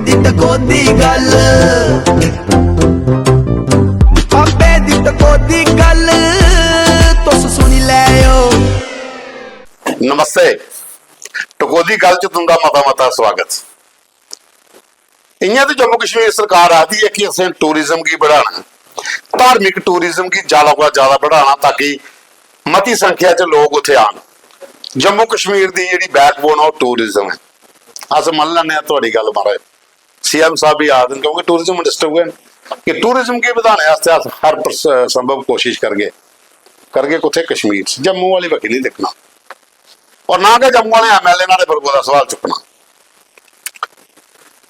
दी टकोदी गल, बाबे दी टकोदी गल तुस सुनी लैओ। नमस्ते, टकोदी गल च तुंदा मता मता स्वागत। इयां तो जम्मू कश्मीर सरकार आती है कि असें टूरिज्म की बढ़ाना, धार्मिक टूरिज्म की ज्यादा को ज्यादा बढ़ाना ताकि मती संख्या च लोग उत्थे आन। जम्मू कश्मीर की जी बैकबोन है टूरिज्म है। अस मन लें थोड़ी गल महाराज, सीएम साहब भी आ दें क्योंकि टूरिज्म मिनिस्टर हुए कि टूरिज्म की बढ़ाने अस हर संभव कोशिश करगे कुत्थे कश्मीर च, जम्मू वाली बक्खी नहीं देखना और ना कि जम्मू वाले एमएलए नाले बरगो का सवाल चुकना।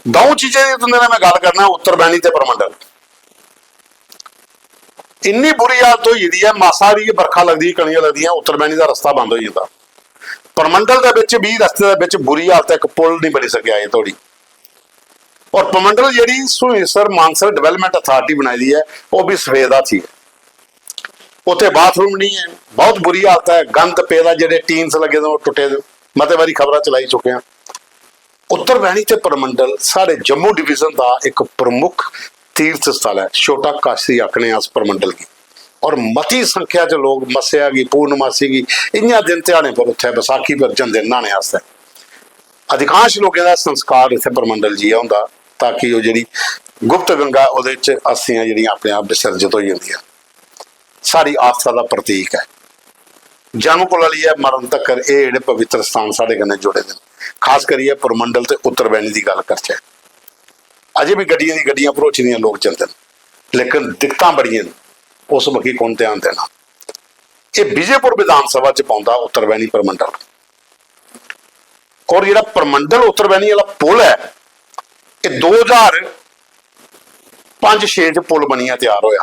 दो चीजें की तुंदे मैं गल करना, उत्तर बैनी ते परमंडल। इन्नी बुरी हालत हुई दी है, मासा भी बरखा लगती कणियां लगदियां उत्तर बैनी का रस्ता बंद हो जाता। परमंडल दे विच भी रस्ते दे विच बुरी हालत है, एक पुल नहीं बनी सकिया अजे तोड़ी। और परमंडल जिहड़ी सुहेसर मानसर डेवलपमेंट अथॉरिटी बनाई दी है वह भी सफेद हाथी है, उत्थे बाथरूम नहीं है, बहुत बुरी हालत है, गंद पेदा, जिहड़े टीन्स लगे दे टुटे दे, मते बारी खबरां चलाई चुके हैं। उत्तर बैनी ते परमंडल साढ़े जम्मू डिवीजन का एक प्रमुख तीर्थ स्थल है, छोटा काशी आखने अस परमंडल की। और मती संख्या च लोग मस्सेआ की, पूर्णमासी की, इन्ने दिन ध्याड़े पर उत्थे बैसाखी पर जंदे नहाने आस्ते। अधिकांश लोगों का संस्कार इत्थे परमंडल जी होंदा ताकि वो जी गुप्त गंगा उहदे च अस्थियां जिहड़ियां अपने आप विसर्जित हो जांदियां। साड़ी आस्था का प्रतीक है, जन्म को लिया मरण तक ये जिहड़े पवित्र स्थान साडे कन्नै जुड़े ने। खास करिए परमंडल ते उत्तर बैनी की गल करचै, अजे भी गड्डियां दी गड्डियां भरोचदियां लोग चलदे ने, लेकिन दिक्कतां बड़ियां ने, उस बक्खी कौन ध्यान देना। ये विजयपुर विधान सभा च पाउंदा उत्तर बैनी परमंडल। और जिहड़ा परमंडल उत्तर बैनी वाला पुल है, ये 2005-6 च पुल बनिया तैयार होया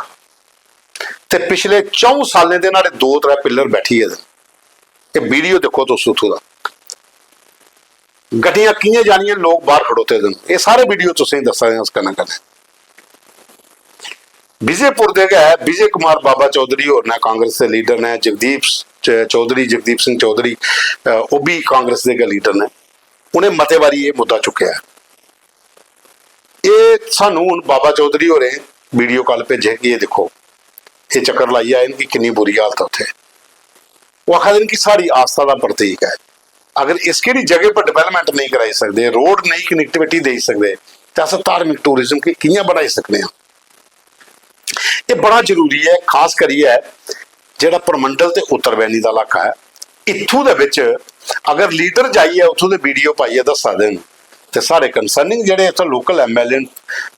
ते पिछले 4 सालें दे नाले 2-3 पिलर बैठी है। ये वीडियो देखो तुस उत्थों दा, गड्डियां कियां जानियां, लोग बाहर खड़ोते दिन, ये सारे वीडियो तुसीं दस सकदे उस कन्नै कन्नै। विजयपुर दे गए विजय कुमार बाबा चौधरी और ने कांग्रेस के लीडर ने, जगदीप सिंह चौधरी वो भी कांग्रेस के लीडर ने, उन्हें मते बारी ये मुद्दा चुकया है। ये सानू हुण बाबा चौधरी होरें वीडियो कॉल भेजे कि ये देखो ये चक्कर लाई आए इनकी कितनी बुरी हालत है उत्थे। वो आखदे कि साड़ी आस्था का प्रतीक है, अगर इसकी जगह पर डेवलपमेंट नहीं कराई सकते, रोड नई कनेक्टिविटी दे सकते तो अस धार्मिक टूरिज्म की कियां बढ़ाई सकते हैं। ये बड़ा जरूरी है, खास करिए जिहड़ा परमंडल ते उत्तर बैनी का इलाका है, इत्थों दे विच अगर लीडर जाइए उत्थों दे वीडियो पाइए दस देन ते सारे कंसर्निंग जिहड़े इत्थों लोकल एमएलए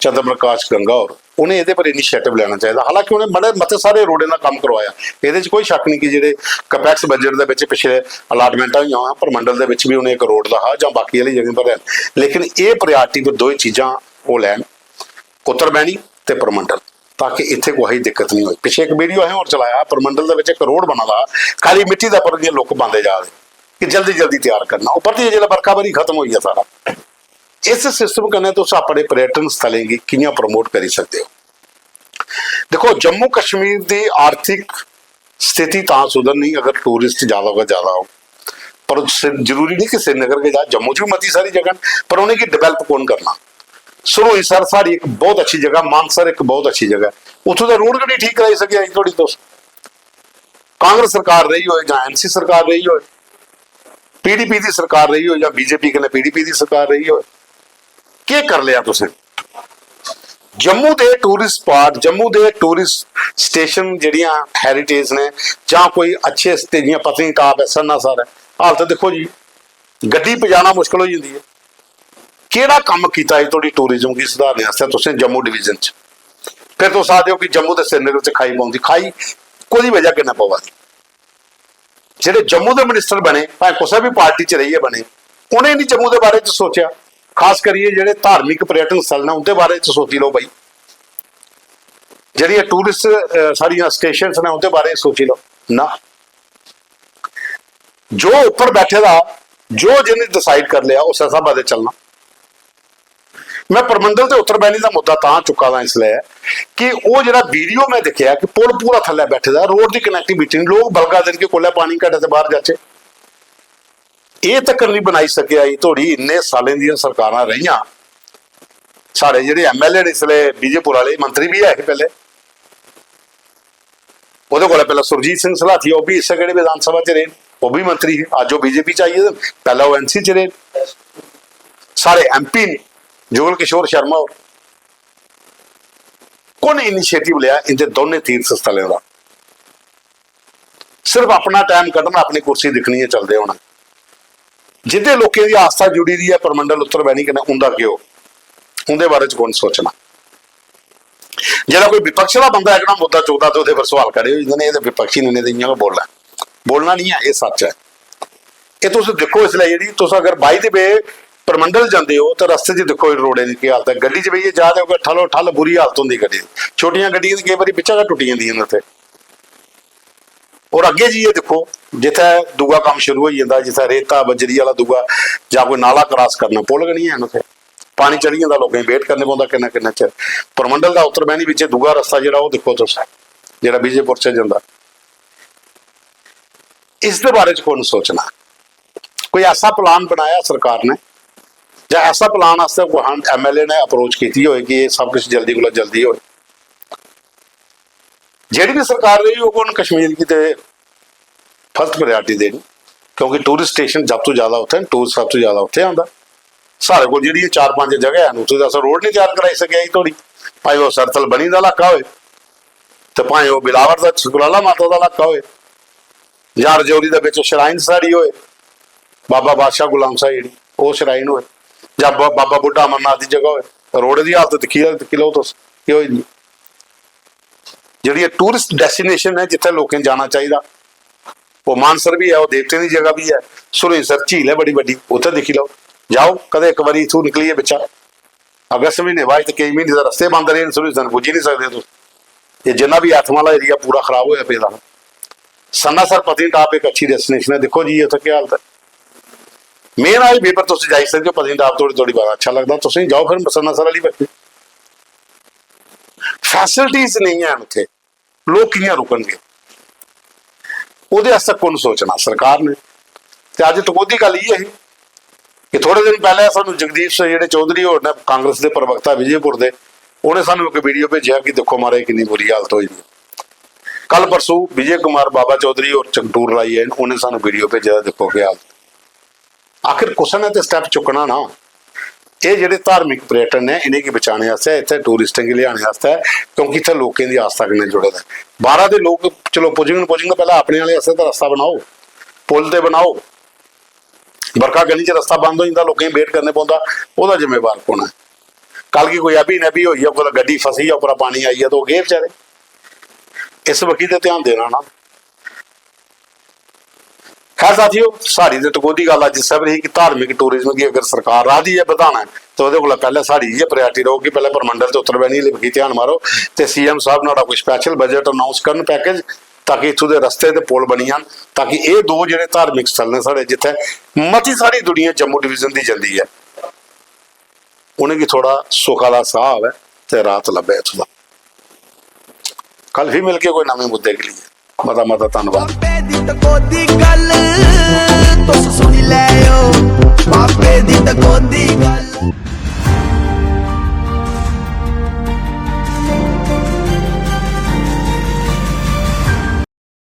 चंद्र प्रकाश गंगौर, उन्हें ये पर इनिशिएटिव लेना चाहिए। हालांकि उन्हें बड़े मते सारे रोडे का काम करवाया, ये कोई शक नहीं कि जिहड़े कैपेक्स बजट के पिछले अलाटमेंट हुई परमंडल के भी उन्हें एक रोड का ਜਾਂ बाकी वाली जगह पर है, लेकिन ये प्रायोरिटी पर 2 चीज़ां वो लैन, उत्तर बैनी ते परमंडल, ताकि इत्थे कोई दिक्कत नहीं हुई। पिछले एक वीडियो है और चलाया, परमंडल के एक रोड बना था, खाली मिट्टी का पर लुक पाते जा रहे कि जल्दी जल्दी तैयार करना, उपर की जो बरखाबारी खत्म हुई है सारा। इस सिस्टम कन्नै तुस अपने पर्यटन स्थलें की कियां प्रमोट कर सकते हो। देखो जम्मू कश्मीर की आर्थिक स्थिति तां सुधरनी अगर टूरिस्ट ज्यादा हो ज्यादा हो, पर जरूरी नहीं कि श्रीनगर के जा, जम्मू च भी मती सारी जगह, पर उन्हें की डिवेल्प कौन करना। सरोईसर साड़ी एक बहुत अच्छी जगह, मानसर एक बहुत अच्छी जगह, उतों का रोड कभी ठीक कराई सके अभी थोड़ी दोस्त कांग्रेस सरकार रही हो या एनसी सरकार रही हो, पीडीपी की सरकार रही हो या बीजेपी कन्नै पीडीपी की सरकार रही हो, क्या कर लिया तुसें। जम्मू के टूरिस्ट स्पॉट, जम्मू के टूरिस्ट स्टेशन जिहड़ियां हैरीटेज ने जां कोई अच्छे जियां पत्नीटाप है, सन्नासर है, हालत देखो जी गड्डी पजाना मुश्किल हो जाती है। केड़ा काम कीता थोड़ी टूरिज्म की सुधारने वास्ते तुसें जम्मू डिवीजन च। फिर तुस आखदे हो कि जम्मू ते श्रीनगर च खाई पौंदी, खाई कोई वजह किन्ना पवा दी। जेडे जम्मू के मिनिस्टर बने, भावें कुसै भी पार्टी च रहिए बने, उन्हें नहीं जम्मू के बारे च सोचा। खास करिए जेडे धार्मिक पर्यटन स्थल ने उनके बारे च सोची लो भाई, जी टूरिस्ट सारिया स्टेशन ने उनके बारे सोची लो ना। जो ऊपर बैठे दा जो जिन्हें डिसाइड कर लिया उस हिसाब से चलना। मैं परमंडल ते उत्तर बैनी का मुद्दा तां चुका दा इसलिए कि वो जो वीडियो मैं देखा कि पुल पूरा थले बैठे दा, रोड की कनैक्टिविटी लोग बलगा देन के कोला पानी घटे से बाहर जाचे, ये तक नहीं बनाई सकिया। थोड़ी इन्ने सालें दी सरकारां रहियां, साढ़े ਜਿਹੜੇ ਐਮਐਲਏ ਨੇ इसले बीजेपुर वाले मंत्री भी है पहले ਉਹਦੇ ਕੋਲ ਪਹਿਲਾਂ ਸੁਰਜੀਤ ਸਿੰਘ ਸਲਾਥੀ ਉਹ ਵੀ ਇਸੇ ਕਿਹੜੇ ਵਿਧਾਨ ਸਭਾ ਚ ਰਹੇ ਉਹ ਵੀ ਮੰਤਰੀ ਹੈ ਅੱਜ ਉਹ ਬੀਜੇਪੀ ਚ ਆਈ ਹੈ ਪਹਿਲਾਂ ਉਹ ਐਨਸੀ ਚ ਰਹੇ ਸਾਰੇ ਐਮਪੀ ਨੇ ਜੁਗਲ ਕਿਸ਼ੋਰ ਸ਼ਰਮਾ ਔਰ ਕੋਨੇ ਇਨੀਸ਼ੀਏਟਿਵ ਲਿਆ ਇਹਦੇ ਦੋਨੇ ਤੀਰਥ ਸਥਲਾਂ ਦਾ ਸਿਰਫ ਆਪਣਾ ਟਾਈਮ ਕੱਢਣਾ ਆਪਣੀ ਕੁਰਸੀ ਦਿਖਣੀ ਹੈ ਚੱਲਦੇ ਹੋਣਾ ਜਿੱਦੇ ਲੋਕਾਂ ਦੀ ਆਸਥਾ ਜੁੜੀ ਦੀ ਹੈ ਪਰਮੰਡਲ ਉੱਤਰ ਬੈਣੀ ਕਹਿੰਦਾ ਉਹਦਾ ਕਿਉਂ ਉਹਦੇ ਬਾਰੇ ਚ ਕੌਣ ਸੋਚਣਾ ਜਿਹੜਾ ਕੋਈ ਵਿਪਕਸ਼ ਦਾ ਬੰਦਾ ਹੈ ਕਿ ਮੁੱਦਾ ਚੁੱਕਦਾ ਤੇ ਉਹਦੇ ਪਰ ਸਵਾਲ ਕਰੇ ਜਿਹਨੇ ਇਹਦੇ ਵਿਪਕਸ਼ੀ ਨੇ ਤੇ ਇੰਨਾ ਬੋਲਣਾ ਨਹੀਂ ਹੈ ਇਹ ਸੱਚ ਹੈ ਇਹ ਤੁਸੀਂ ਦੇਖੋ ਇਸ ਲਈ ਜਿਹੜੀ ਤੁਸੀਂ ਅਗਰ ਬਾਈ ਦੇ ਵੇ ਪਰਮੰਡਲ ਜਾਂਦੇ ਹੋ ਤਾਂ ਰਸਤੇ 'ਚ ਦੇਖੋ ਰੋੜੇ ਦੀ ਕੀ ਹਾਲਤ ਹੈ ਗੱਡੀ 'ਚ ਬਈਏ ਜਾ ਦੇ ਠੱਲੋ ਠੱਲ ਬੁਰੀ ਹਾਲਤ ਹੁੰਦੀ ਗੱਡੀ ਛੋਟੀਆਂ ਗੱਡੀਆਂ ਦੀ ਕਈ ਵਾਰੀ ਪਿੱਛਾ ਟੁੱਟ ਜਾਂਦੀਆਂ ਨੇ ਉੱਥੇ ਔਰ ਅੱਗੇ ਜੀ ਇਹ ਦੇਖੋ ਜਿੱਥੇ ਦੂਆ ਕੰਮ ਸ਼ੁਰੂ ਹੋ ਜਾਂਦਾ ਜਿੱਥੇ ਰੇਤਾ ਬਜਰੀ ਵਾਲਾ ਦੂਆ ਜਾਂ ਕੋਈ ਨਾਲਾ ਕ੍ਰਾਸ ਕਰਨਾ ਪੁੱਲ ਨਹੀਂ ਹੈ ਉੱਥੇ ਪਾਣੀ ਚੜੀ ਜਾਂਦਾ ਲੋਕਾਂ ਨੂੰ ਵੇਟ ਕਰਨੇ ਪੈਂਦਾ ਕਿੰਨਾ ਚਿਰ ਪਰਮੰਡਲ ਦਾ ਉੱਤਰ ਬਹਿਣੀ ਵਿੱਚ ਦੂਆ ਰਸਤਾ ਜਿਹੜਾ ਉਹ ਦੇਖੋ ਤੁਸੀਂ ਜਿਹੜਾ ਬੀਜੇਪੁਰ 'ਚ ਜਾਂਦਾ ਇਸ ਦੇ ਬਾਰੇ 'ਚ ਕੌਣ ਸੋਚਣਾ ਕੋਈ ਐਸਾ ਪਲਾਨ ਬਣਾਇਆ ਸਰਕਾਰ ਨੇ ਜਾਂ ਐਸਾ ਪਲਾਨ ਵਾਸਤੇ ਕੋਈ ਐਮਐਲਏ ਨੇ ਅਪਰੋਚ ਕੀਤੀ ਹੋਏ ਕਿ ਇਹ ਸਭ ਕੁਝ ਜਲਦੀ ਕੋਲ ਜਲਦੀ ਹੋਏ ਜਿਹੜੀ ਵੀ ਸਰਕਾਰ ਰਹੀ ਉਹ ਕੋਣ ਕਸ਼ਮੀਰ की ਤੇ ਫਸਟ ਪ੍ਰਾਇੋਰਟੀ ਦੇਣੀ ਕਿਉਂਕਿ ਟੂਰਿਸਟ ਸਟੇਸ਼ਨ ਜਬ ਤੋਂ ਜ਼ਿਆਦਾ ਉੱਥੇ ਟੂਰਿਸਟ ਸਭ ਤੋਂ ਜ਼ਿਆਦਾ ਉੱਥੇ ਆਉਂਦਾ ਸਾਡੇ ਕੋਲ ਜਿਹੜੀ 4-5 ਜਗ੍ਹਾ ਹਨ ਉੱਥੇ ਦਾ ਰੋਡ ਨਹੀਂ ਤਿਆਰ ਕਰਾਈ ਸਕਿਆ ਜੀ ਥੋੜੀ ਭਾਵੇਂ ਉਹ ਸਰਥਲ ਬਣੀ ਦਾ ਇਲਾਕਾ ਹੋਏ ਤੇ ਭਾਵੇਂ ਉਹ ਬਿਲਾਵਰ ਦਾ ਸੁਕਰਾਲਾ ਮਾਤਾ ਦਾ ਇਲਾਕਾ ਹੋਏ ਜਾਂ ਰਜੌਰੀ ਦੇ ਵਿੱਚ ਸ਼ਰਾਈਨ ਸਾੜੀ ਹੋਏ ਬਾਬਾ ਬਾਦਸ਼ਾਹ ਗੁਲਾਮ ਸਾਹਿਬ ਜਿਹੜੀ ਉਹ ਸ਼ਰਾਈਨ ਹੋਏ ਜਾਂ ਬਾਬਾ ਬੁੱਢਾ ਅਮਰਨਾਥ ਦੀ ਜਗ੍ਹਾ ਹੋਏ ਰੋਡ ਦੀ ਹਾਲਤ ਦਿਖੀ ਲਓ ਤੁਸੀਂ ਕੀ ਹੋਈ ਜੀ ਜਿਹੜੀ ਇਹ ਟੂਰਿਸਟ ਡੈਸਟੀਨੇਸ਼ਨ ਹੈ ਜਿੱਥੇ ਲੋਕਾਂ ਜਾਣਾ ਚਾਹੀਦਾ ਉਹ ਮਾਨਸਰ ਵੀ ਹੈ ਉਹ ਦੇਵਤੇ ਦੀ ਜਗ੍ਹਾ ਵੀ ਹੈ ਸੁਰਿੰਸਰ ਝੀਲ ਹੈ ਬੜੀ ਵੱਡੀ ਉੱਥੇ ਦੇਖੀ ਲਓ ਜਾਓ ਕਦੇ ਇੱਕ ਵਾਰੀ ਇਥੋਂ ਨਿਕਲੀਏ ਬੱਚਾ ਅਗਸਤ ਮਹੀਨੇ ਬਾਅਦ ਤੇ ਕਈ ਮਹੀਨੇ ਦਾ ਰਸਤੇ ਬੰਦ ਰਹੇ ਸੁਰਿੰਸਰ ਪੁੱਜ ਹੀ ਨਹੀਂ ਸਕਦੇ ਤੁਸੀਂ ਇਹ ਜਿੰਨਾ ਵੀ ਆਥਮ ਵਾਲਾ ਏਰੀਆ ਪੂਰਾ ਖਰਾਬ ਹੋਇਆ ਪਿਆ ਸन्नासर पत्नीटाप एक अच्छी डेस्टिनेशन है देखो जी उत्थे क्या हालत है मेन आज पेपर तुसीं जाई सकदे हो पत्नीटाप थोड़ी बात अच्छा लगता तुसीं जाओ फिर सन्नासर वाली बस्ती फैसिलिटीज नहीं है उत्थे लोग कियां रुकणगे ਉਹਦੇ ਵਾਸਤੇ ਕੌਣ ਸੋਚਣਾ ਸਰਕਾਰ ਨੇ ਤੇ ਅੱਜ ਟਕੋਦੀ ਗੱਲ ਇਹ ਹੈ ਕਿ ਥੋੜੇ ਦਿਨ ਪਹਿਲਾਂ ਸਾਨੂੰ ਜਗਦੀਪ ਸਿੰਘ ਜਿਹੜੇ ਚੌਧਰੀ ਹੋਰ ਨੇ ਕਾਂਗਰਸ ਦੇ ਪ੍ਰਵਕਤਾ ਵਿਜੇਪੁਰ ਦੇ ਉਹਨੇ ਸਾਨੂੰ ਇੱਕ ਵੀਡੀਓ ਭੇਜਿਆ ਕਿ ਦੇਖੋ ਮਾਰੇ ਕਿੰਨੀ ਬੁਰੀ ਹਾਲਤ ਹੋਈ ਕੱਲ ਪਰਸੋਂ ਵਿਜੇ ਕੁਮਾਰ ਬਾਬਾ ਚੌਧਰੀ ਔਰ ਚੰਟੂਰ ਲਾਈ ਹੈ ਉਹਨੇ ਸਾਨੂੰ ਵੀਡੀਓ ਭੇਜਿਆ ਦੇਖੋ ਕੀ ਹਾਲਤ ਆਖਿਰ ਕੁਛ ਨੇ ਤੇ ਸਟੈਪ ਚੁੱਕਣਾ ਨਾ ਇਹ ਜਿਹੜੇ ਧਾਰਮਿਕ पर्यटन ਨੇ ਇਹਨੇ ਕੀ ਬਚਾਣੇ ਵਾਸਤੇ ਇੱਥੇ ਟੂਰਿਸਟਾਂ ਕੀ ਲਿਆਉਣੇ ਵਾਸਤੇ ਕਿਉਂਕਿ ਇੱਥੇ ਲੋਕਾਂ ਦੀ ਆਸਥਾ ਨਾਲ ਜੁੜੇ ਨੇ ਬਾਹਰ ਦੇ ਲੋਕ ਚਲੋ ਪੁੱਜਣ ਪਹਿਲਾਂ ਆਪਣੇ ਵਾਲੇ ਵਾਸਤੇ ਤਾਂ ਰਸਤਾ ਬਣਾਓ ਪੁਲ ਤੇ ਬਣਾਓ ਬਰਖਾ ਗਲੀ 'ਚ ਰਸਤਾ ਬੰਦ ਹੋ ਜਾਂਦਾ ਲੋਕਾਂ ਨੂੰ ਵੇਟ ਕਰਨੇ ਪੈਂਦਾ ਉਹਦਾ ਜ਼ਿੰਮੇਵਾਰ ਕੌਣ ਹੈ ਕੱਲ ਕੀ ਕੋਈ ਅਭੀ ਨਬੀ ਹੋਈ ਹੈ ਕੋਈ ਗੱਡੀ ਫਸੀ ਹੈ ਉੱਪਰ ਪਾਣੀ ਆਈ ਹੈ ਤਾਂ ਉਹ ਗਏ ਵਿਚਾਰੇ ਇਸ ਵਕੀ ਤੇ ਧਿਆਨ ਦੇਣਾ ਨਾ खैर साथियों साड़ी तो टकोदी गल अज सब रही कि धार्मिक टूरिज्म की अगर सरकार राधी है बढ़ाना तो वो पहले साड़ी ये प्रायोरिटी रहेगी पहले परमंडल से उत्तर बहनी लिखी ध्यान मारो तो सीएम साहब ना कोई स्पैशल बजट अनाउंस कर पैकेज ताकि इतों के रस्ते ते पुल बनी जान ताकि ये दो जो धार्मिक स्थल ने साढ़े जिथे मती सारी दुनिया जम्मू डिवीजन की जाती है उन्हें थोड़ा सुख वाला साह है तो रात लभे इतों का कल भी मिल के कोई नवे मुद्दे के लिए मता मता धन्यवाद ਟਕੋਦੀ ਗੱਲ ਤੁਸ ਸੁਣੀ ਲੈਓ ਬਾਬੇ ਦੀ ਟਕੋਦੀ ਗੱਲ